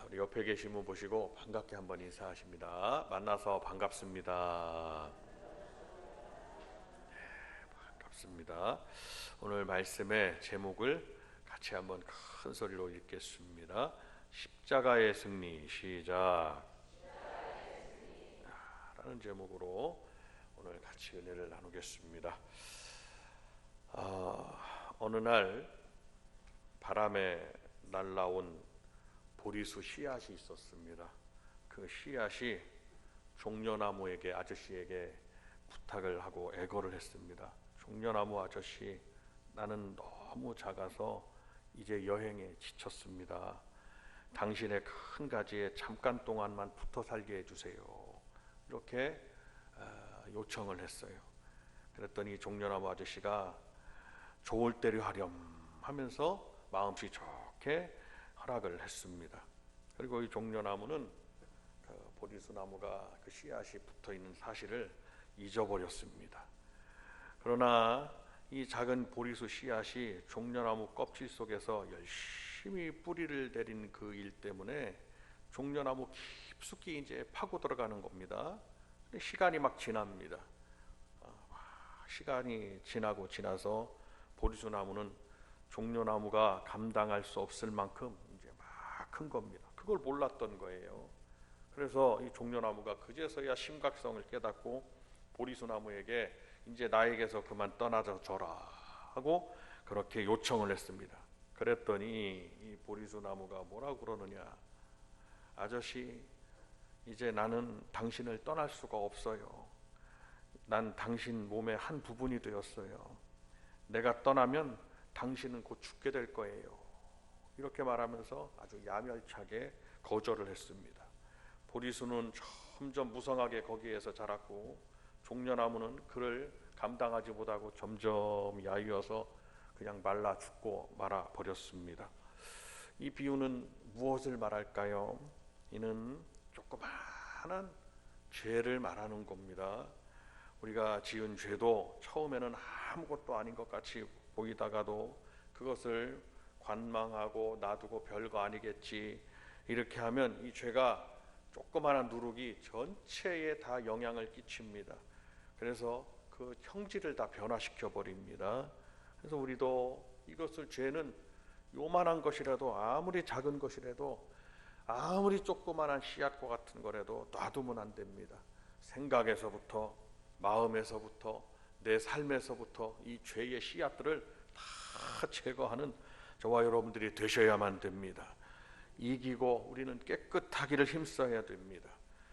우리 옆에 계신 분 보시고 반갑게 한번 인사하십니다. 만나서 반갑습니다. 반갑습니다. 오늘 말씀의 제목을 같이 한번 큰 소리로 읽겠습니다. 십자가의 승리. 시작. 라는 제목으로 오늘 같이 은혜를 나누겠습니다. 어느 날 바람에 날라온 보리수 씨앗이 있었습니다. 그 씨앗이 종려나무에게 아저씨에게 부탁을 하고 애걸을 했습니다. 종려나무 아저씨, 나는 너무 작아서 이제 여행에 지쳤습니다. 당신의 큰 가지에 잠깐 동안만 붙어 살게 해주세요. 이렇게 요청을 했어요. 그랬더니 종려나무 아저씨가 좋을 대로 하렴 하면서 마음씨 좋게 허락을 했습니다. 그리고 이 종려나무는 보리수 나무가 그 씨앗이 붙어 있는 사실을 잊어버렸습니다. 그러나 이 작은 보리수 씨앗이 종려나무 껍질 속에서 열심히 뿌리를 내린 그 일 때문에 종려나무 깊숙이 이제 파고 들어가는 겁니다. 근데 시간이 막 지납니다. 시간이 지나서 보리수 나무는 종려나무가 감당할 수 없을 만큼 이제 막 큰 겁니다. 그걸 몰랐던 거예요. 그래서 이 종려나무가 그제서야 심각성을 깨닫고 보리수 나무에게 이제 나에게서 그만 떠나서 줘라 하고 그렇게 요청을 했습니다. 그랬더니 이 보리수 나무가 뭐라고 그러느냐? 아저씨, 이제 나는 당신을 떠날 수가 없어요. 난 당신 몸의 한 부분이 되었어요. 내가 떠나면 당신은 곧 죽게 될 거예요. 이렇게 말하면서 아주 야멸차게 거절을 했습니다. 보리수는 점점 무성하게 거기에서 자랐고 종려나무는 그를 감당하지 못하고 점점 야위어서 그냥 말라 죽고 말아 버렸습니다. 이 비유는 무엇을 말할까요? 이는 조그마한 죄를 말하는 겁니다. 우리가 지은 죄도 처음에는 아무것도 아닌 것 같이 보이다가도 그것을 관망하고 놔두고 별거 아니겠지 이렇게 하면 이 죄가 조그마한 누룩이 전체에 다 영향을 끼칩니다. 그래서 그 형질을 다 변화시켜 버립니다. 그래서 우리도 이것을 죄는 요만한 것이라도 아무리 작은 것이라도 아무리 조그마한 씨앗과 같은 거라도 놔두면 안 됩니다. 생각에서부터 마음에서부터 내 삶에서부터 이 죄의 씨앗들을 다 제거하는 저와 여러분들이 되셔야만 됩니다. 이기고 우리는 깨끗하기를 힘써야 됩니다.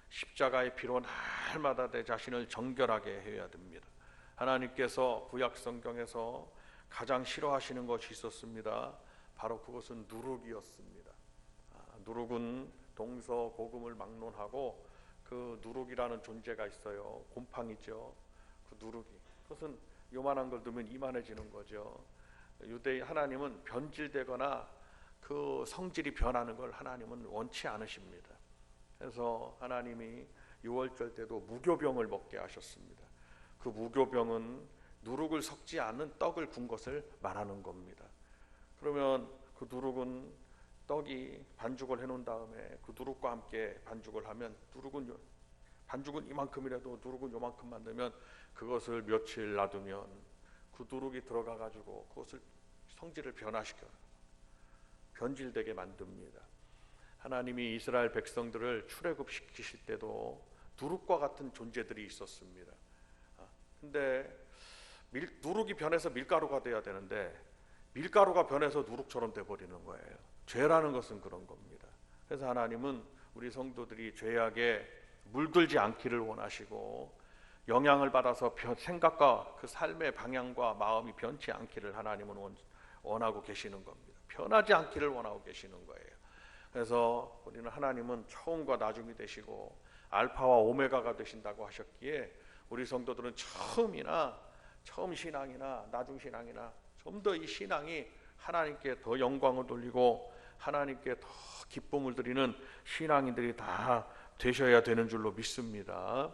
십자가의 피로 날마다 내 자신을 정결하게 해야 됩니다. 하나님께서 구약 성경에서 가장 싫어하시는 것이 있었습니다. 바로 그것은 누룩이었습니다. 누룩은 동서고금을 막론하고 그 누룩이라는 존재가 있어요. 곰팡이죠. 그 누룩이. 그것은 요만한 걸 두면 이만해지는 거죠. 유대인 하나님은 변질되거나 그 성질이 변하는 걸 하나님은 원치 않으십니다. 그래서 하나님이 유월절 때도 무교병을 먹게 하셨습니다. 그 무교병은 누룩을 섞지 않은 떡을 군 것을 말하는 겁니다. 그러면 그 누룩은 떡이 반죽을 해놓은 다음에 그 누룩과 함께 반죽을 하면 반죽은 이만큼이라도 누룩은 요만큼 만들면 그것을 며칠 놔두면 그 누룩이 들어가 가지고 그것을 성질을 변화시켜 변질되게 만듭니다. 하나님이 이스라엘 백성들을 출애굽시키실 때도 누룩과 같은 존재들이 있었습니다. 근데 누룩이 변해서 밀가루가 돼야 되는데 밀가루가 변해서 누룩처럼 돼버리는 거예요. 죄라는 것은 그런 겁니다. 그래서 하나님은 우리 성도들이 죄악에 물들지 않기를 원하시고 영향을 받아서 생각과 그 삶의 방향과 마음이 변치 않기를 하나님은 원하고 계시는 겁니다. 변하지 않기를 원하고 계시는 거예요. 그래서 우리는 하나님은 처음과 나중이 되시고 알파와 오메가가 되신다고 하셨기에 우리 성도들은 처음 신앙이나 나중 신앙이나 좀 더 이 신앙이 하나님께 더 영광을 돌리고 하나님께 더 기쁨을 드리는 신앙인들이 다 되셔야 되는 줄로 믿습니다.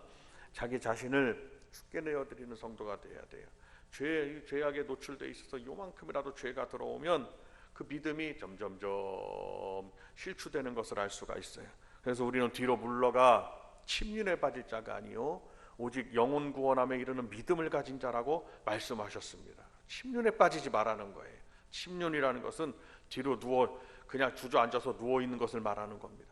자기 자신을 죽게 내어드리는 성도가 되어야 돼요. 죄악에 노출되어 있어서 요만큼이라도 죄가 들어오면 그 그 믿음이 점점점 실추되는 것을 알 수가 있어요. 그래서 우리는 뒤로 물러가 침륜에 빠질 자가 아니요 오직 영혼 구원함에 이르는 믿음을 가진 자라고 말씀하셨습니다. 침륜에 빠지지 말라는 거예요. 침륜이라는 것은 뒤로 그냥 주저앉아서 누워 있는 것을 말하는 겁니다.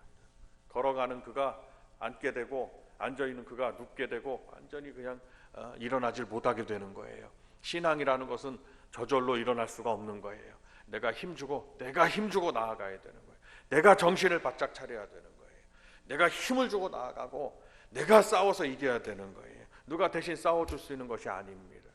걸어가는 그가 앉게 되고 앉아 있는 그가 눕게 되고 완전히 그냥 일어나질 못하게 되는 거예요. 신앙이라는 것은 저절로 일어날 수가 없는 거예요. 내가 힘주고 나아가야 되는 거예요. 내가 정신을 바짝 차려야 되는 거예요. 내가 힘을 주고 나아가고 내가 싸워서 이겨야 되는 거예요. 누가 대신 싸워줄 수 있는 것이 아닙니다.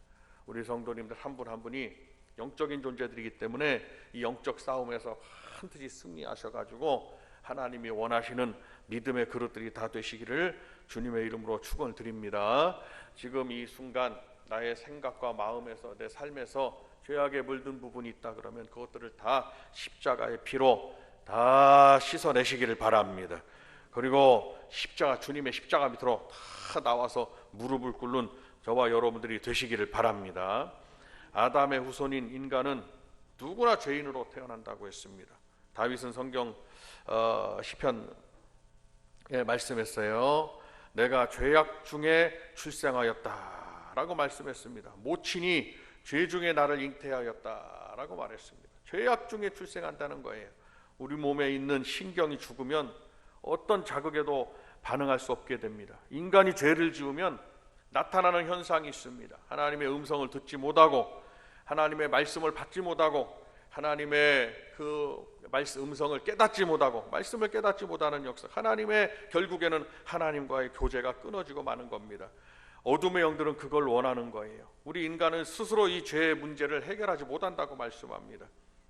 우리 성도님들 한 분 한 분이 영적인 존재들이기 때문에 이 영적 싸움에서 반드시 승리하셔가지고 하나님이 원하시는 믿음의 그릇들이 다 되시기를 주님의 이름으로 축원을 드립니다. 지금 이 순간 나의 생각과 마음에서 내 삶에서 죄악에 물든 부분이 있다 그러면 그것들을 다 십자가의 피로 다 씻어내시기를 바랍니다. 그리고 주님의 십자가 밑으로 다 나와서 무릎을 꿇는 저와 여러분들이 되시기를 바랍니다. 아담의 후손인 인간은 누구나 죄인으로 태어난다고 했습니다. 다윗은 성경 시편에 말씀했어요. 내가 죄악 중에 출생하였다라고 말씀했습니다. 모친이 죄 중에 나를 잉태하였다라고 말했습니다. 죄악 중에 출생한다는 거예요. 우리 몸에 있는 신경이 죽으면 어떤 자극에도 반응할 수 없게 됩니다. 인간이 죄를 지으면 나타나는 현상이 있습니다. 하나님의 음성을 듣지 못하고 하나님의 말씀을 받지 못하고 하나님의 그 음성을 깨닫지 못하고 말씀을 깨닫지 못하는 역사, 결국에는 하나님과의 교제가 끊어지고 마는 겁니다. 어둠의 영들은 그걸 원하는 거예요. 우리 인간은 스스로 이 죄의 문제를 해결하지 못한다고 말씀합니다.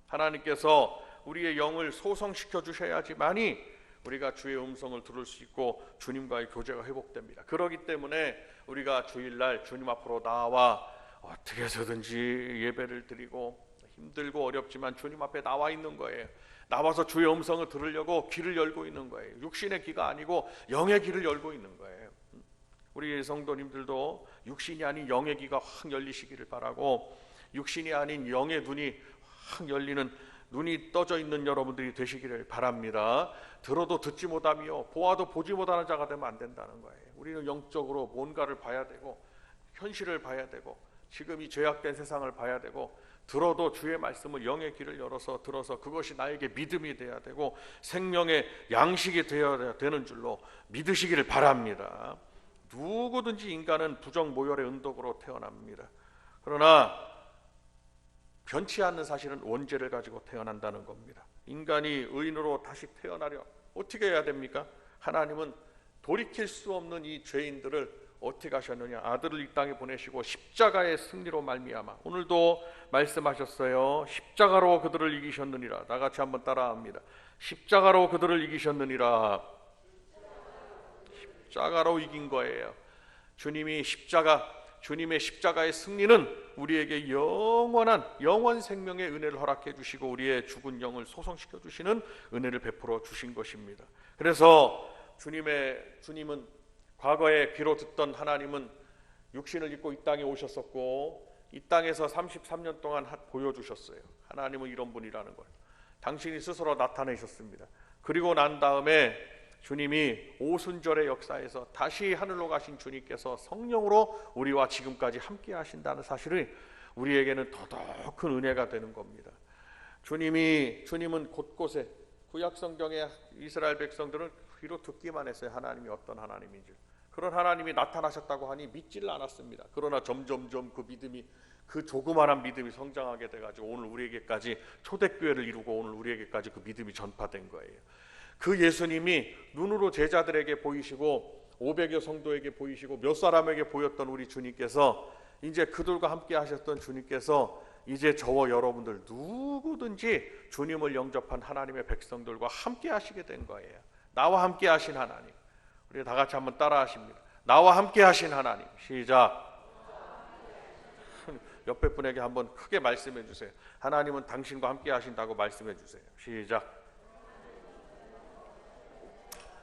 하나님께서 우리의 영을 소성시켜 주셔야지만이 우리가 주의 음성을 들을 수 있고 주님과의 교제가 회복됩니다. 그렇기 때문에 우리가 주일날 주님 앞으로 나와 어떻게 해서든지 예배를 드리고 힘들고 어렵지만 주님 앞에 나와 있는 거예요. 나와서 주의 음성을 들으려고 귀를 열고 있는 거예요. 육신의 귀가 아니고 영의 귀를 열고 있는 거예요. 우리 성도님들도 육신이 아닌 영의 귀가 확 열리시기를 바라고, 육신이 아닌 영의 눈이 확 열리는, 눈이 떠져 있는 여러분들이 되시기를 바랍니다. 들어도 듣지 못하며 보아도 보지 못하는 자가 되면 안 된다는 거예요. 우리는 영적으로 뭔가를 봐야 되고 현실을 봐야 되고 지금 이 죄악된 세상을 봐야 되고, 들어도 주의 말씀을 영의 귀를 열어서 들어서 그것이 나에게 믿음이 되어야 되고 생명의 양식이 되어야 되는 줄로 믿으시기를 바랍니다. 누구든지 인간은 부정모열의 은덕으로 태어납니다. 그러나 변치 않는 사실은 원죄를 가지고 태어난다는 겁니다. 인간이 의인으로 다시 태어나려 어떻게 해야 됩니까? 하나님은 돌이킬 수 없는 이 죄인들을 어떻게 하셨느냐? 아들을 이 땅에 보내시고 십자가의 승리로 말미암아, 오늘도 말씀하셨어요. 십자가로 그들을 이기셨느니라. 다 같이 한번 따라합니다. 십자가로 그들을 이기셨느니라. 십자가로 이긴 거예요. 주님의 십자가의 승리는 우리에게 영원 생명의 은혜를 허락해 주시고 우리의 죽은 영을 소성시켜 주시는 은혜를 베풀어 주신 것입니다. 그래서 주님은 과거에 귀로 듣던 하나님은 육신을 입고 이 땅에 오셨었고 이 땅에서 33년 동안 보여주셨어요. 하나님은 이런 분이라는 걸 당신이 스스로 나타내셨습니다. 그리고 난 다음에 주님이 오순절의 역사에서 다시 하늘로 가신 주님께서 성령으로 우리와 지금까지 함께 하신다는 사실이 우리에게는 더더욱 큰 은혜가 되는 겁니다. 주님은 곳곳에 구약 성경의 이스라엘 백성들은 귀로 듣기만 했어요. 하나님이 어떤 하나님인지. 그런 하나님이 나타나셨다고 하니 믿지를 않았습니다. 그러나 점점점 그 믿음이, 그 조그마한 믿음이 성장하게 돼가지고 오늘 우리에게까지 초대교회를 이루고 오늘 우리에게까지 그 믿음이 전파된 거예요. 그 예수님이 눈으로 제자들에게 보이시고 500여 성도에게 보이시고 몇 사람에게 보였던 우리 주님께서, 이제 그들과 함께 하셨던 주님께서 이제 저와 여러분들 누구든지 주님을 영접한 하나님의 백성들과 함께 하시게 된 거예요. 나와 함께 하신 하나님. 우리 다 같이 한번 따라 하십니다. 나와 함께 하신 하나님. 시작. 옆에 분에게 한번 크게 말씀해 주세요. 하나님은 당신과 함께 하신다고 말씀해 주세요. 시작.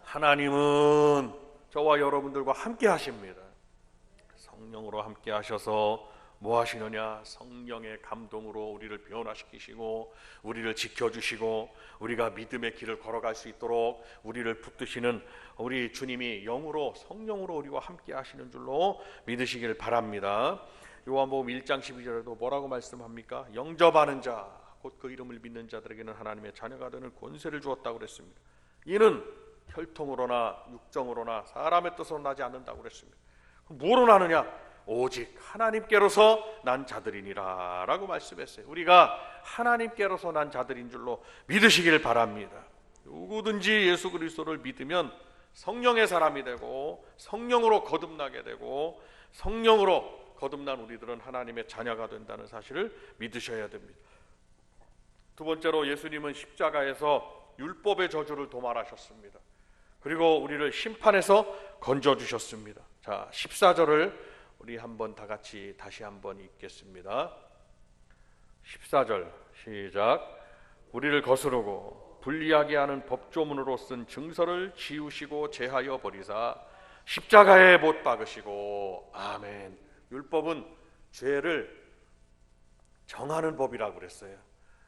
하나님은 저와 여러분들과 함께 하십니다. 성령으로 함께 하셔서 뭐 하시느냐? 성령의 감동으로 우리를 변화시키시고 우리를 지켜주시고 우리가 믿음의 길을 걸어갈 수 있도록 우리를 붙드시는 우리 주님이 영으로 성령으로 우리와 함께 하시는 줄로 믿으시길 바랍니다. 요한복음 1장 12절에도 뭐라고 말씀합니까? 영접하는 자, 곧 그 이름을 믿는 자들에게는 하나님의 자녀가 되는 권세를 주었다고 그랬습니다. 이는 혈통으로나 육정으로나 사람의 뜻으로 나지 않는다고 그랬습니다. 그럼 뭐로 나느냐? 오직 하나님께로서 난 자들이니라 라고 말씀했어요. 우리가 하나님께로서 난 자들인 줄로 믿으시길 바랍니다. 누구든지 예수 그리스도를 믿으면 성령의 사람이 되고 성령으로 거듭나게 되고 성령으로 거듭난 우리들은 하나님의 자녀가 된다는 사실을 믿으셔야 됩니다. 두 번째로 예수님은 십자가에서 율법의 저주를 도말하셨습니다. 그리고 우리를 심판에서 건져주셨습니다. 자, 14절을 우리 한번 다 같이 다시 한번 읽겠습니다. 14절 시작. 우리를 거스르고 불리하게 하는 법조문으로 쓴 증서를 지우시고 제하여 버리사 십자가에 못 박으시고. 아멘. 율법은 죄를 정하는 법이라고 그랬어요.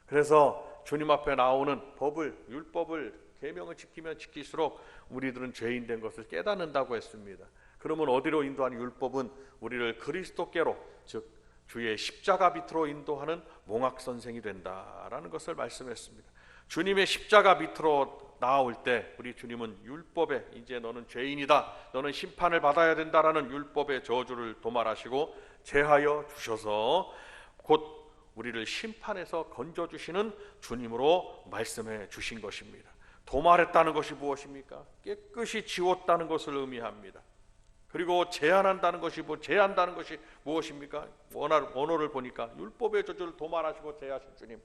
그래서 주님 앞에 나오는 법을, 율법을, 계명을 지키면 지킬수록 우리들은 죄인 된 것을 깨닫는다고 했습니다. 그러면 어디로 인도하는? 율법은 우리를 그리스도께로, 즉 주의 십자가 밑으로 인도하는 몽학선생이 된다라는 것을 말씀했습니다. 주님의 십자가 밑으로 나올 때 우리 주님은 율법에, 이제 너는 죄인이다, 너는 심판을 받아야 된다라는 율법의 저주를 도말하시고 제하여 주셔서 곧 우리를 심판에서 건져주시는 주님으로 말씀해 주신 것입니다. 도말했다는 것이 무엇입니까? 깨끗이 지웠다는 것을 의미합니다. 그리고 제한한다는 것이 제한다는 것이 무엇입니까? 원어를 보니까 율법의 저주를 도말하시고 제하신 주님.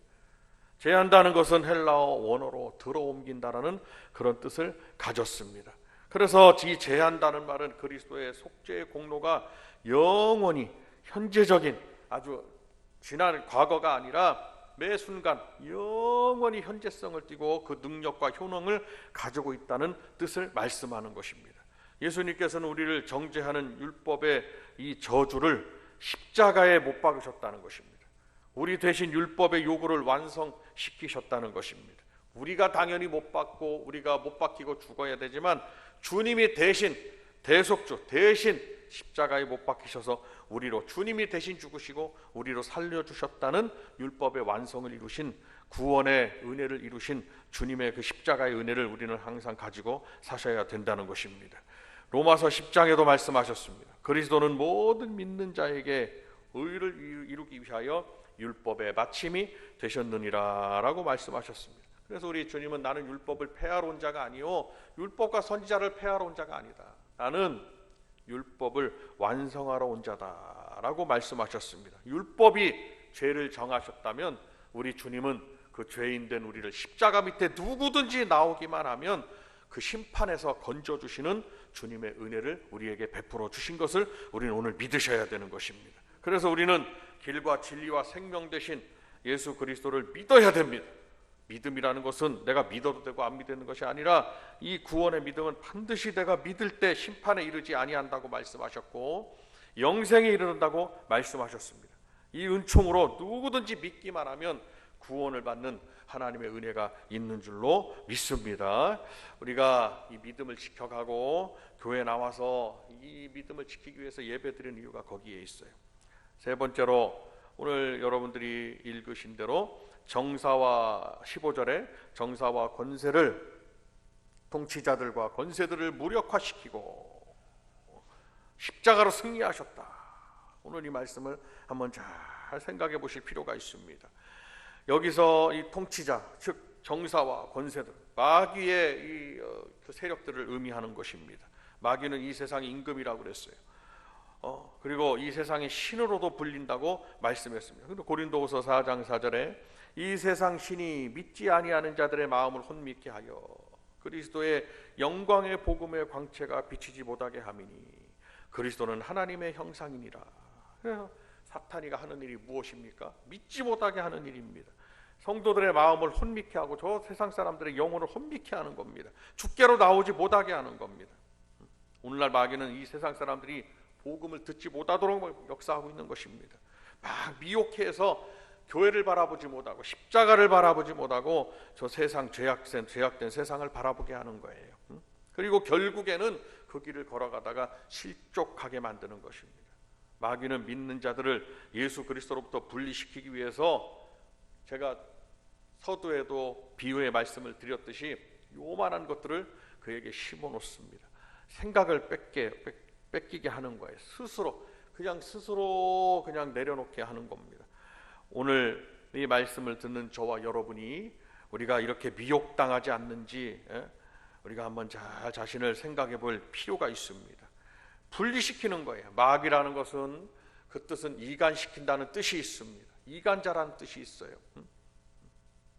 제한다는 것은 헬라어 원어로 들어옮긴다라는 그런 뜻을 가졌습니다. 그래서 이 제한다는 말은 그리스도의 속죄의 공로가 영원히 현재적인, 아주 지난 과거가 아니라 매 순간 영원히 현재성을 띠고 그 능력과 효능을 가지고 있다는 뜻을 말씀하는 것입니다. 예수님께서는 우리를 정죄하는 율법의 이 저주를 십자가에 못 박으셨다는 것입니다. 우리 대신 율법의 요구를 완성시키셨다는 것입니다. 우리가 당연히 못 받고 우리가 못 박히고 죽어야 되지만 주님이 대신, 대속주 대신 십자가에 못 박히셔서 우리로, 주님이 대신 죽으시고 우리로 살려주셨다는 율법의 완성을 이루신, 구원의 은혜를 이루신 주님의 그 십자가의 은혜를 우리는 항상 가지고 사셔야 된다는 것입니다. 로마서 10장에도 말씀하셨습니다. 그리스도는 모든 믿는 자에게 의를 이루기 위하여 율법의 마침이 되셨느니라 라고 말씀하셨습니다. 그래서 우리 주님은 나는 율법을 폐하러 온 자가 아니요 율법과 선지자를 폐하러 온 자가 아니다, 나는 율법을 완성하러 온 자다라고 말씀하셨습니다. 율법이 죄를 정하셨다면 우리 주님은 그 죄인된 우리를 십자가 밑에 누구든지 나오기만 하면 그 심판에서 건져주시는 주님의 은혜를 우리에게 베풀어 주신 것을 우리는 오늘 믿으셔야 되는 것입니다. 그래서 우리는 길과 진리와 생명 되신 예수 그리스도를 믿어야 됩니다. 믿음이라는 것은 내가 믿어도 되고 안 믿는 것이 아니라 이 구원의 믿음은 반드시 내가 믿을 때 심판에 이르지 아니한다고 말씀하셨고 영생에 이르는다고 말씀하셨습니다. 이 은총으로 누구든지 믿기만 하면 구원을 받는 하나님의 은혜가 있는 줄로 믿습니다. 우리가 이 믿음을 지켜가고 교회에 나와서 이 믿음을 지키기 위해서 예배드리는 이유가 거기에 있어요. 세 번째로 오늘 여러분들이 읽으신 대로 정사와 15절에 정사와 권세를, 통치자들과 권세들을 무력화시키고 십자가로 승리하셨다. 오늘 이 말씀을 한번 잘 생각해 보실 필요가 있습니다. 여기서 이 통치자, 즉 정사와 권세들, 마귀의 그 세력들을 의미하는 것입니다. 마귀는 이 세상의 임금이라고 그랬어요. 그리고 이 세상의 신으로도 불린다고 말씀했습니다. 근데 고린도후서 4장 4절에 이 세상 신이 믿지 아니하는 자들의 마음을 혼미케 하여 그리스도의 영광의 복음의 광채가 비치지 못하게 함이니 그리스도는 하나님의 형상이니라. 그래서 사탄이가 하는 일이 무엇입니까? 믿지 못하게 하는 일입니다. 성도들의 마음을 혼미케 하고 저 세상 사람들의 영혼을 혼미케 하는 겁니다. 주께로 나오지 못하게 하는 겁니다. 오늘날 마귀는 이 세상 사람들이 복음을 듣지 못하도록 역사하고 있는 것입니다. 막 미혹해서 교회를 바라보지 못하고 십자가를 바라보지 못하고 저 세상 죄악된 세상을 바라보게 하는 거예요. 그리고 결국에는 그 길을 걸어가다가 실족하게 만드는 것입니다. 마귀는 믿는 자들을 예수 그리스도로부터 분리시키기 위해서 제가 서두에도 비유의 말씀을 드렸듯이 요만한 것들을 그에게 심어 놓습니다. 생각을 뺏기게 하는 거예요. 스스로 그냥 내려놓게 하는 겁니다. 오늘 이 말씀을 듣는 저와 여러분이 우리가 이렇게 미혹당하지 않는지 우리가 한번 잘 자신을 생각해 볼 필요가 있습니다. 분리시키는 거예요. 마귀라는 것은 그 뜻은 이간시킨다는 뜻이 있습니다. 이간자라는 뜻이 있어요.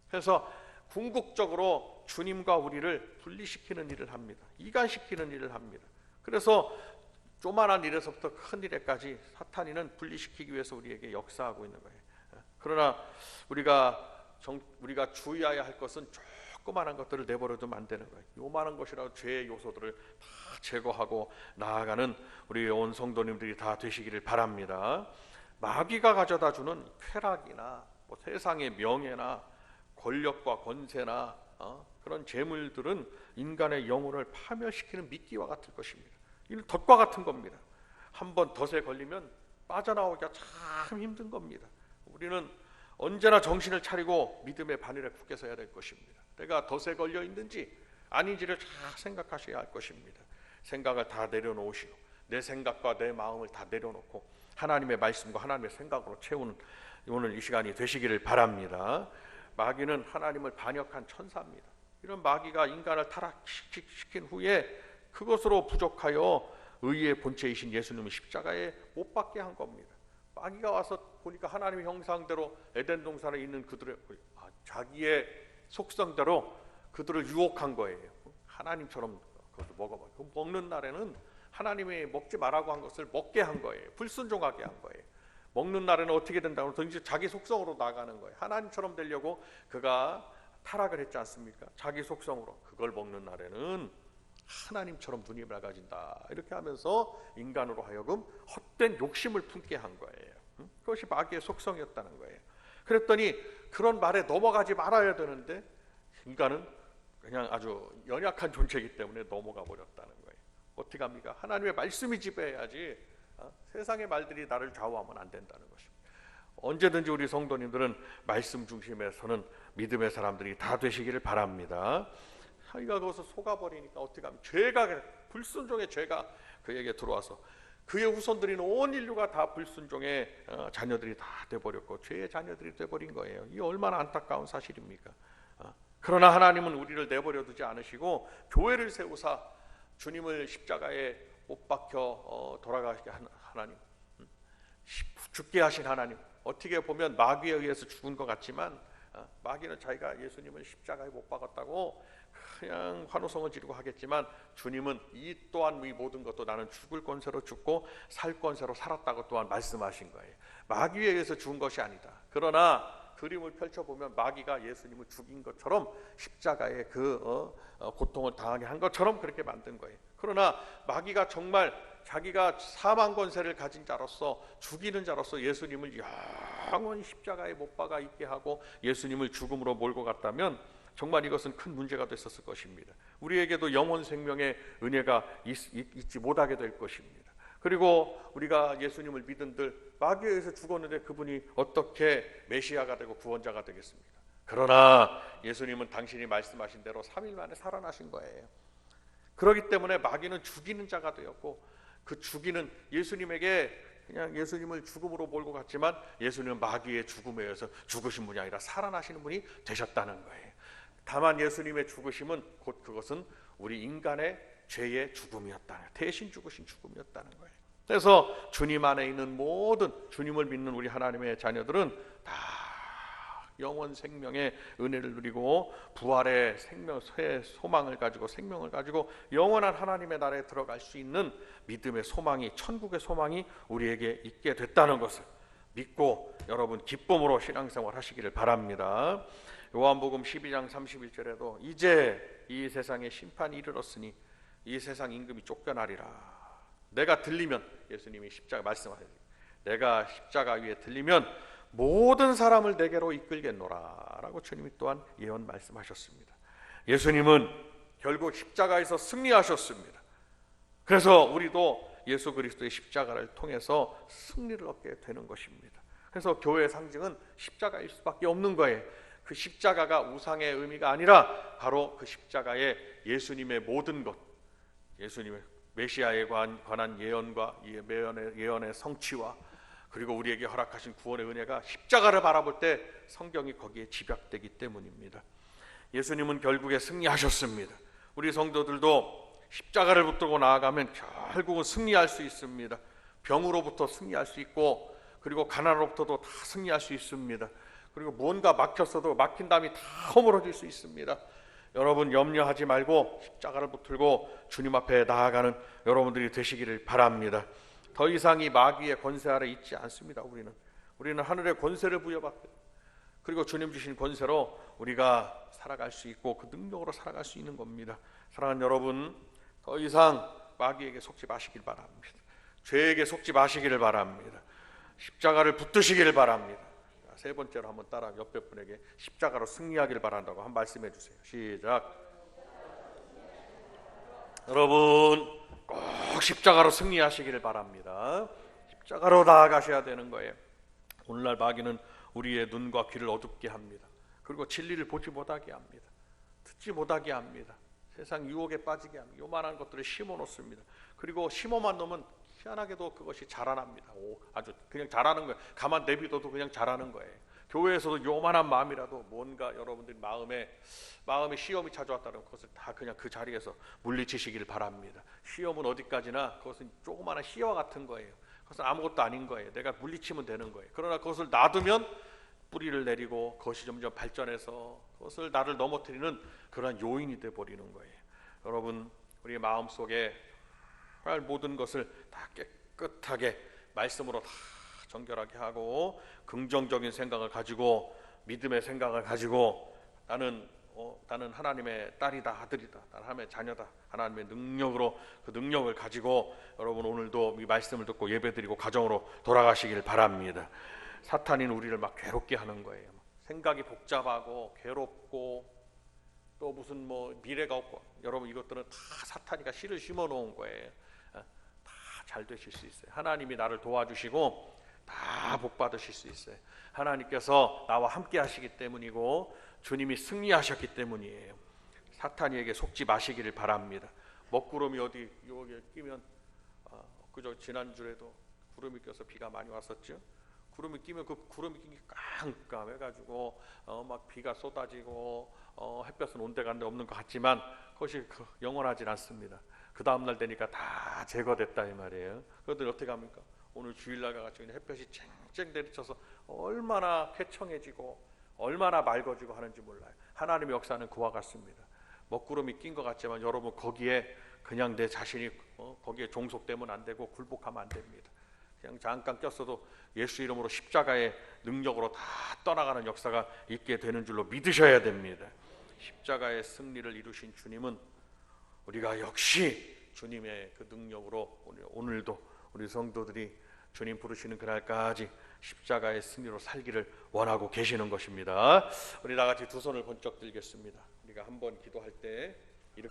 그래서 궁극적으로 주님과 우리를 분리시키는 일을 합니다. 이간시키는 일을 합니다. 그래서 조만한 일에서부터 큰 일에까지 사탄이는 분리시키기 위해서 우리에게 역사하고 있는 거예요. 그러나 우리가 주의해야 할 것은 조그마한 것들을 내버려두면 안 되는 거예요. 요만한 것이라도 죄의 요소들을 다 제거하고 나아가는 우리 온 성도님들이 다 되시기를 바랍니다. 마귀가 가져다주는 쾌락이나 세상의 명예나 권력과 권세나 그런 재물들은 인간의 영혼을 파멸시키는 미끼와 같을 것입니다. 이는 덫과 같은 겁니다. 한번 덫에 걸리면 빠져나오기가 참 힘든 겁니다. 우리는 언제나 정신을 차리고 믿음의 바늘에 굳게 서야 될 것입니다. 내가 덫에 걸려 있는지 아닌지를 잘 생각하셔야 할 것입니다. 생각을 다 내려놓으시고 내 생각과 내 마음을 다 내려놓고 하나님의 말씀과 하나님의 생각으로 채우는 오늘 이 시간이 되시기를 바랍니다. 마귀는 하나님을 반역한 천사입니다. 이런 마귀가 인간을 타락시킨 후에 그것으로 부족하여 의의 본체이신 예수님을 십자가에 못 박게 한 겁니다. 마귀가 와서 보니까 하나님의 형상대로 에덴 동산에 있는 그들의 자기의 속성대로 그들을 유혹한 거예요. 하나님처럼 그것을 먹어봐. 그 먹는 날에는 하나님이 먹지 말라고 한 것을 먹게 한 거예요. 불순종하게 한 거예요. 먹는 날에는 어떻게 된다고 해서 이제 자기 속성으로 나가는 거예요. 하나님처럼 되려고 그가 타락을 했지 않습니까? 자기 속성으로. 그걸 먹는 날에는 하나님처럼 눈이 맑아진다. 이렇게 하면서 인간으로 하여금 헛된 욕심을 품게 한 거예요. 그것이 마귀의 속성이었다는 거예요. 그랬더니 그런 말에 넘어가지 말아야 되는데 인간은 그냥 아주 연약한 존재이기 때문에 넘어가 버렸다는 거예요. 어떻게 합니까? 하나님의 말씀이 지배해야지 세상의 말들이 나를 좌우하면 안 된다는 것입니다. 언제든지 우리 성도님들은 말씀 중심에서는 믿음의 사람들이 다 되시기를 바랍니다. 자기가 거기서 속아버리니까 어떻게 하면 불순종의 죄가 그에게 들어와서 그의 후손들인 온 인류가 다 불순종의 자녀들이 다 돼버렸고 죄의 자녀들이 돼버린 거예요. 이 얼마나 안타까운 사실입니까? 그러나 하나님은 우리를 내버려두지 않으시고 교회를 세우사 주님을 십자가에 못 박혀 돌아가시게 한 하나님, 죽게 하신 하나님. 어떻게 보면 마귀에 의해서 죽은 것 같지만 마귀는 자기가 예수님을 십자가에 못 박았다고 그냥 환호성을 지르고 하겠지만 주님은 이 또한 이 모든 것도 나는 죽을 권세로 죽고 살 권세로 살았다고 또한 말씀하신 거예요. 마귀에 의해서 죽은 것이 아니다. 그러나 그림을 펼쳐보면 마귀가 예수님을 죽인 것처럼 십자가에 그 고통을 당하게 한 것처럼 그렇게 만든 거예요. 그러나 마귀가 정말 자기가 사망 권세를 가진 자로서 죽이는 자로서 예수님을 영원히 십자가에 못 박아 있게 하고 예수님을 죽음으로 몰고 갔다면 정말 이것은 큰 문제가 됐었을 것입니다. 우리에게도 영원 생명의 은혜가 있지 못하게 될 것입니다. 그리고 우리가 예수님을 믿은들 마귀에 의해서 죽었는데 그분이 어떻게 메시아가 되고 구원자가 되겠습니까? 그러나 예수님은 당신이 말씀하신 대로 3일 만에 살아나신 거예요. 그렇기 때문에 마귀는 죽이는 자가 되었고 그 죽이는 예수님에게 그냥 예수님을 죽음으로 몰고 갔지만 예수님은 마귀의 죽음에 의해서 죽으신 분이 아니라 살아나시는 분이 되셨다는 거예요. 다만 예수님의 죽으심은 곧 그것은 우리 인간의 죄의 죽음이었다는, 대신 죽으신 죽음이었다는 거예요. 그래서 주님 안에 있는 모든 주님을 믿는 우리 하나님의 자녀들은 다 영원 생명의 은혜를 누리고 부활의 생명의 소망을 가지고 생명을 가지고 영원한 하나님의 나라에 들어갈 수 있는 믿음의 소망이, 천국의 소망이 우리에게 있게 됐다는 것을 믿고 여러분 기쁨으로 신앙생활 하시기를 바랍니다. 요한복음 12장 31절에도 이제 이 세상에 심판이 이르렀으니 이 세상 임금이 쫓겨나리라. 내가 들리면 예수님이 십자가 말씀하세요. 내가 십자가 위에 들리면 모든 사람을 내게로 이끌겠노라 라고 주님이 또한 예언 말씀하셨습니다. 예수님은 결국 십자가에서 승리하셨습니다. 그래서 우리도 예수 그리스도의 십자가를 통해서 승리를 얻게 되는 것입니다. 그래서 교회의 상징은 십자가일 수밖에 없는 거예요. 그 십자가가 우상의 의미가 아니라 바로 그 십자가에 예수님의 모든 것, 예수님의 메시아에 관한 예언과 예언의 성취와 그리고 우리에게 허락하신 구원의 은혜가 십자가를 바라볼 때 성경이 거기에 집약되기 때문입니다. 예수님은 결국에 승리하셨습니다. 우리 성도들도 십자가를 붙들고 나아가면 결국은 승리할 수 있습니다. 병으로부터 승리할 수 있고 그리고 가난으로부터도 다 승리할 수 있습니다. 그리고 뭔가 막혔어도 막힌 담이 다 허물어질 수 있습니다. 여러분 염려하지 말고 십자가를 붙들고 주님 앞에 나아가는 여러분들이 되시기를 바랍니다. 더 이상 이 마귀의 권세 아래 있지 않습니다. 우리는 하늘의 권세를 부여받고 그리고 주님 주신 권세로 우리가 살아갈 수 있고 그 능력으로 살아갈 수 있는 겁니다. 사랑하는 여러분, 더 이상 마귀에게 속지 마시길 바랍니다. 죄에게 속지 마시기를 바랍니다. 십자가를 붙드시기를 바랍니다. 세 번째로 한번 따라 옆에 분에게 십자가로 승리하기를 바란다고 한 말씀해 주세요. 시작. 여러분 꼭 십자가로 승리하시기를 바랍니다. 십자가로 나아가셔야 되는 거예요. 오늘날 마귀는 우리의 눈과 귀를 어둡게 합니다. 그리고 진리를 보지 못하게 합니다. 듣지 못하게 합니다. 세상 유혹에 빠지게 합니다. 요만한 것들을 심어 놓습니다. 그리고 심어만 놓으면 희한하게도 그것이 자라납니다. 아주 그냥 자라는 거예요. 가만 내비둬도 그냥 자라는 거예요. 교회에서도 요만한 마음이라도 뭔가 여러분들 마음에 시험이 찾아왔다는 것을 다 그냥 그 자리에서 물리치시기를 바랍니다. 시험은 어디까지나 그것은 조그마한 씨와 같은 거예요. 그것은 아무것도 아닌 거예요. 내가 물리치면 되는 거예요. 그러나 그것을 놔두면 뿌리를 내리고 그것이 점점 발전해서 그것을 나를 넘어뜨리는 그러한 요인이 되어버리는 거예요. 여러분 우리의 마음속에 모든 것을 다 깨끗하게 말씀으로 다 정결하게 하고 긍정적인 생각을 가지고 믿음의 생각을 가지고 나는 하나님의 딸이다 아들이다 나는 하나님의 자녀다 하나님의 능력으로 그 능력을 가지고 여러분 오늘도 이 말씀을 듣고 예배드리고 가정으로 돌아가시길 바랍니다. 사탄인 우리를 막 괴롭게 하는 거예요. 생각이 복잡하고 괴롭고 또 무슨 미래가 없고 여러분 이것들은 다 사탄이가 씨를 심어 놓은 거예요. 다 잘 되실 수 있어요. 하나님이 나를 도와주시고 다 복 받으실 수 있어요. 하나님께서 나와 함께 하시기 때문이고 주님이 승리하셨기 때문이에요. 사탄이에게 속지 마시기를 바랍니다. 먹구름이 어디 여기에 끼면 그저 지난주에도 구름이 껴서 비가 많이 왔었죠. 구름이 끼면 그 구름이 끼기 깜깜해가지고 막 비가 쏟아지고 햇볕은 온데간데 없는 것 같지만 그것이 영원하진 않습니다. 그 다음날 되니까 다 제거됐다 이 말이에요. 그런데 어떻게 합니까? 오늘 주일날 가가지고 햇볕이 쨍쨍 내리쳐서 얼마나 쾌청해지고 얼마나 맑아지고 하는지 몰라요. 하나님의 역사는 그와 같습니다. 먹구름이 낀 것 같지만 여러분 거기에 그냥 내 자신이 거기에 종속되면 안 되고 굴복하면 안 됩니다. 그냥 잠깐 꼈어도 예수 이름으로 십자가의 능력으로 다 떠나가는 역사가 있게 되는 줄로 믿으셔야 됩니다. 십자가의 승리를 이루신 주님은 우리가 역시 주님의 그 능력으로 오늘도 우리 성도들이 주님 부르시는 그날까지 십자가의 승리로 살기를 원하고 계시는 것입니다. 우리 다 같이 두 손을 번쩍 들겠습니다. 우리가 한번 기도할 때